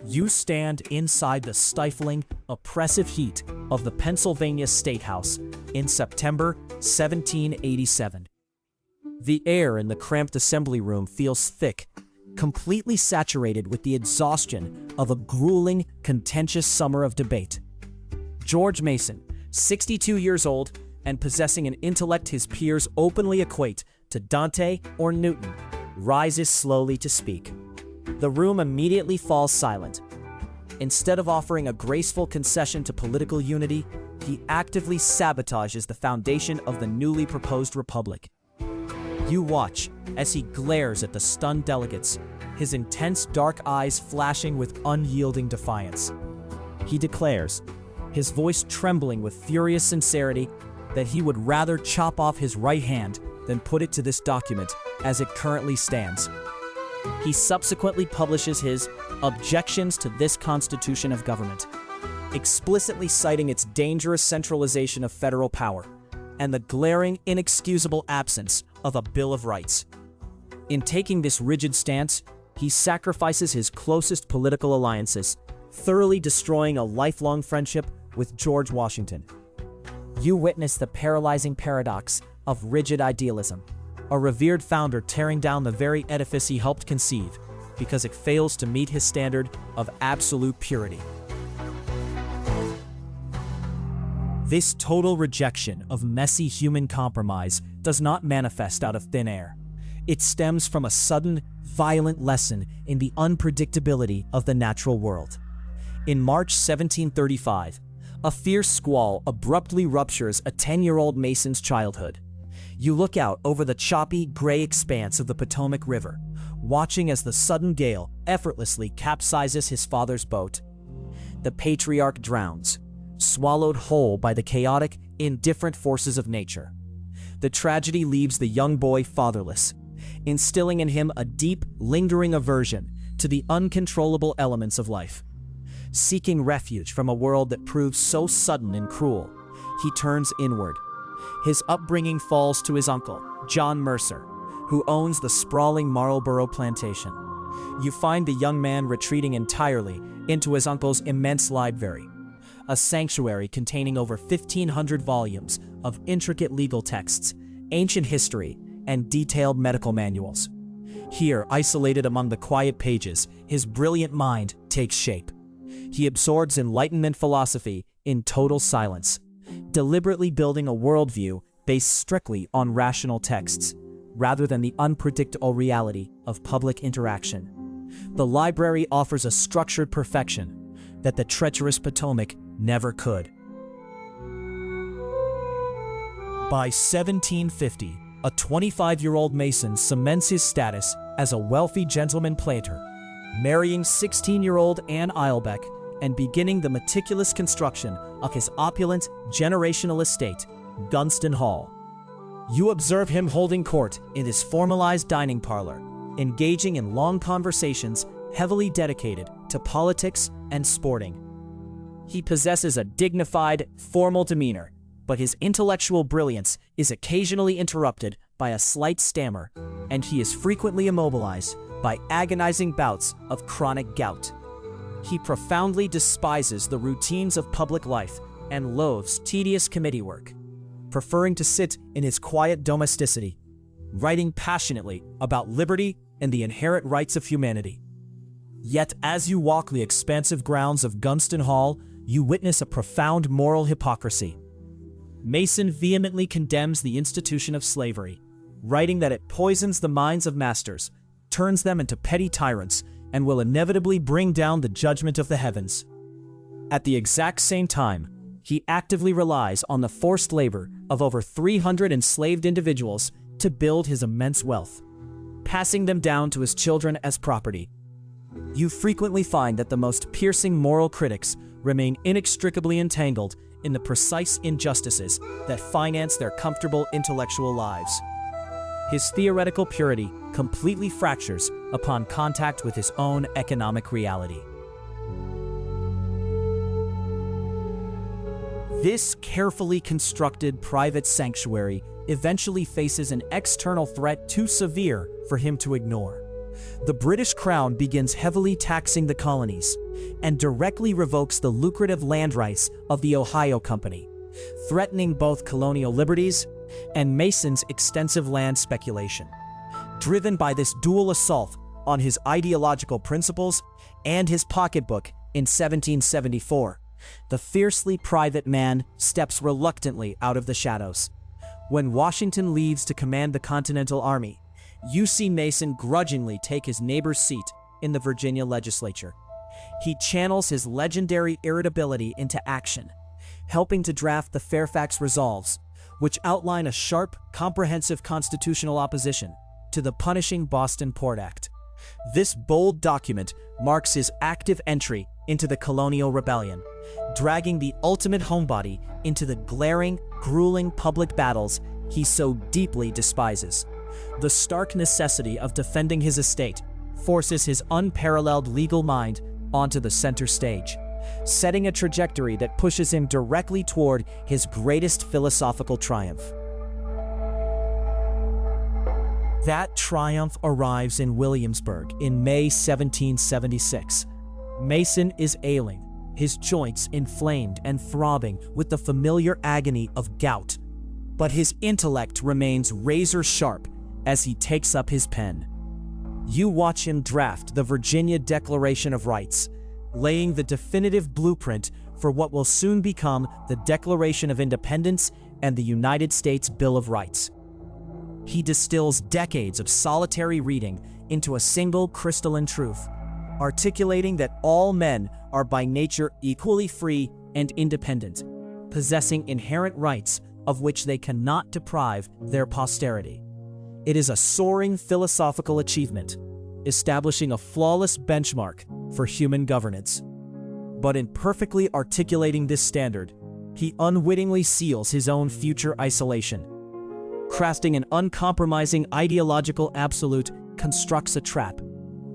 You stand inside the stifling, oppressive heat of the Pennsylvania State House in September 1787. The air in the cramped assembly room feels thick, completely saturated with the exhaustion of a grueling, contentious summer of debate. George Mason, 62 years old and possessing an intellect his peers openly equate to Dante or Newton, rises slowly to speak. The room immediately falls silent. Instead of offering a graceful concession to political unity, he actively sabotages the foundation of the newly proposed republic. You watch as he glares at the stunned delegates, his intense dark eyes flashing with unyielding defiance. He declares, his voice trembling with furious sincerity, that he would rather chop off his right hand than put it to this document as it currently stands. He subsequently publishes his Objections to this Constitution of Government, explicitly citing its dangerous centralization of federal power and the glaring, inexcusable absence of a Bill of Rights. In taking this rigid stance, he sacrifices his closest political alliances, thoroughly destroying a lifelong friendship with George Washington. You witness the paralyzing paradox of rigid idealism, a revered founder tearing down the very edifice he helped conceive because it fails to meet his standard of absolute purity. This total rejection of messy human compromise does not manifest out of thin air. It stems from a sudden, violent lesson in the unpredictability of the natural world. In March 1735, a fierce squall abruptly ruptures a 10-year-old Mason's childhood. You look out over the choppy, gray expanse of the Potomac River, watching as the sudden gale effortlessly capsizes his father's boat. The patriarch drowns, swallowed whole by the chaotic, indifferent forces of nature. The tragedy leaves the young boy fatherless, instilling in him a deep, lingering aversion to the uncontrollable elements of life. Seeking refuge from a world that proves so sudden and cruel, he turns inward. His upbringing falls to his uncle, John Mercer, who owns the sprawling Marlborough plantation. You find the young man retreating entirely into his uncle's immense library, a sanctuary containing over 1,500 volumes of intricate legal texts, ancient history, and detailed medical manuals. Here, isolated among the quiet pages, his brilliant mind takes shape. He absorbs Enlightenment philosophy in total silence, deliberately building a worldview based strictly on rational texts, rather than the unpredictable reality of public interaction. The library offers a structured perfection that the treacherous Potomac never could. By 1750, a 25-year-old Mason cements his status as a wealthy gentleman planter, marrying 16-year-old Anne Eilbeck and beginning the meticulous construction of his opulent, generational estate, Gunston Hall. You observe him holding court in his formalized dining parlor, engaging in long conversations heavily dedicated to politics and sporting. He possesses a dignified, formal demeanor, but his intellectual brilliance is occasionally interrupted by a slight stammer, and he is frequently immobilized by agonizing bouts of chronic gout. He profoundly despises the routines of public life and loathes tedious committee work, preferring to sit in his quiet domesticity, writing passionately about liberty and the inherent rights of humanity. Yet as you walk the expansive grounds of Gunston Hall, you witness a profound moral hypocrisy. Mason vehemently condemns the institution of slavery, writing that it poisons the minds of masters, turns them into petty tyrants, and will inevitably bring down the judgment of the heavens. At the exact same time, he actively relies on the forced labor of over 300 enslaved individuals to build his immense wealth, passing them down to his children as property. You frequently find that the most piercing moral critics remain inextricably entangled in the precise injustices that finance their comfortable intellectual lives. His theoretical purity completely fractures upon contact with his own economic reality. This carefully constructed private sanctuary eventually faces an external threat too severe for him to ignore: The British Crown begins heavily taxing the colonies and directly revokes the lucrative land rights of the Ohio Company, threatening both colonial liberties and Mason's extensive land speculation. Driven by this dual assault on his ideological principles and his pocketbook in 1774, the fiercely private man steps reluctantly out of the shadows. When Washington leaves to command the Continental Army, you see Mason grudgingly take his neighbor's seat in the Virginia legislature. He channels his legendary irritability into action, helping to draft the Fairfax Resolves, which outline a sharp, comprehensive constitutional opposition to the punishing Boston Port Act. This bold document marks his active entry into the colonial rebellion, dragging the ultimate homebody into the glaring, grueling public battles he so deeply despises. The stark necessity of defending his estate forces his unparalleled legal mind onto the center stage, setting a trajectory that pushes him directly toward his greatest philosophical triumph. That triumph arrives in Williamsburg in May 1776. Mason is ailing, his joints inflamed and throbbing with the familiar agony of gout, but his intellect remains razor-sharp as he takes up his pen. You watch him draft the Virginia Declaration of Rights, laying the definitive blueprint for what will soon become the Declaration of Independence and the United States Bill of Rights. He distills decades of solitary reading into a single crystalline truth, articulating that all men are by nature equally free and independent, possessing inherent rights of which they cannot deprive their posterity. It is a soaring philosophical achievement, establishing a flawless benchmark for human governance. But in perfectly articulating this standard, he unwittingly seals his own future isolation. Crafting an uncompromising ideological absolute constructs a trap.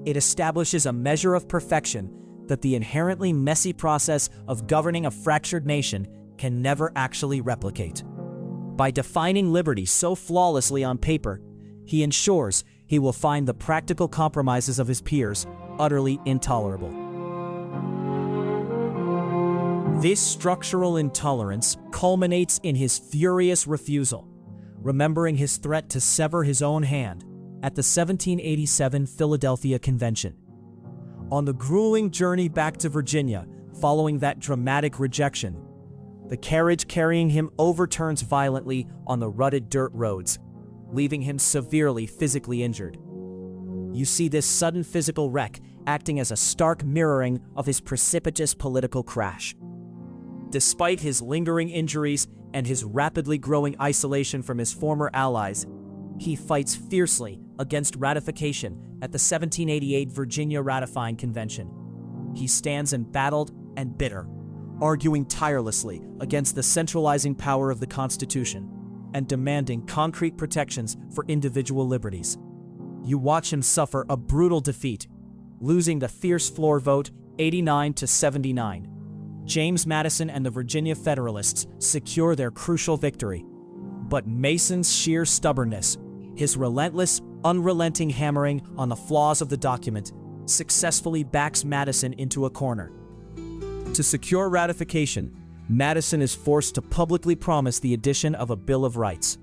It establishes a measure of perfection that the inherently messy process of governing a fractured nation can never actually replicate. By defining liberty so flawlessly on paper, he ensures he will find the practical compromises of his peers utterly intolerable. This structural intolerance culminates in his furious refusal, remembering his threat to sever his own hand at the 1787 Philadelphia Convention. On the grueling journey back to Virginia following that dramatic rejection, the carriage carrying him overturns violently on the rutted dirt roads, leaving him severely physically injured. You see this sudden physical wreck acting as a stark mirroring of his precipitous political crash. Despite his lingering injuries and his rapidly growing isolation from his former allies, he fights fiercely against ratification at the 1788 Virginia Ratifying Convention. He stands embattled and bitter, arguing tirelessly against the centralizing power of the Constitution and demanding concrete protections for individual liberties. You watch him suffer a brutal defeat, losing the fierce floor vote 89 to 79. James Madison and the Virginia Federalists secure their crucial victory. But Mason's sheer stubbornness, his relentless, unrelenting hammering on the flaws of the document, successfully backs Madison into a corner. To secure ratification, Madison is forced to publicly promise the addition of a Bill of Rights.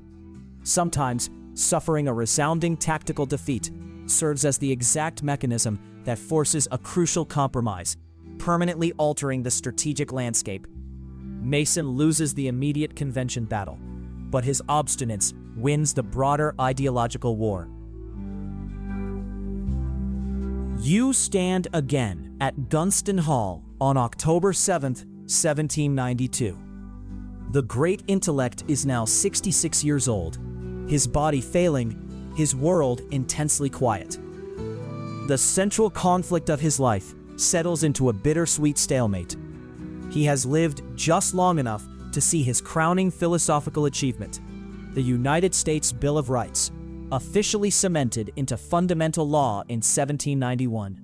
Sometimes, suffering a resounding tactical defeat serves as the exact mechanism that forces a crucial compromise, permanently altering the strategic landscape. Mason loses the immediate convention battle, but his obstinance wins the broader ideological war. You stand again at Gunston Hall on October 7th, 1792. The great intellect is now 66 years old, his body failing, his world intensely quiet. The central conflict of his life settles into a bittersweet stalemate. He has lived just long enough to see his crowning philosophical achievement, the United States Bill of Rights, officially cemented into fundamental law in 1791.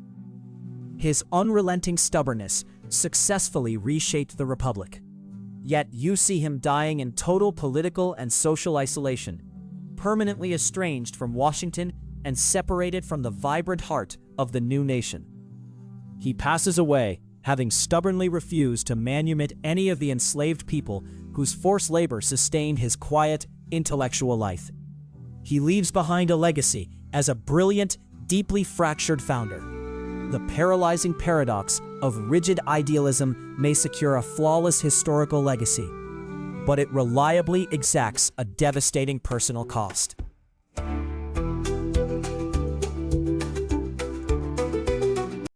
His unrelenting stubbornness successfully reshaped the Republic. Yet you see him dying in total political and social isolation, permanently estranged from Washington and separated from the vibrant heart of the new nation. He passes away, having stubbornly refused to manumit any of the enslaved people whose forced labor sustained his quiet, intellectual life. He leaves behind a legacy as a brilliant, deeply fractured founder. The paralyzing paradox of rigid idealism may secure a flawless historical legacy, but it reliably exacts a devastating personal cost.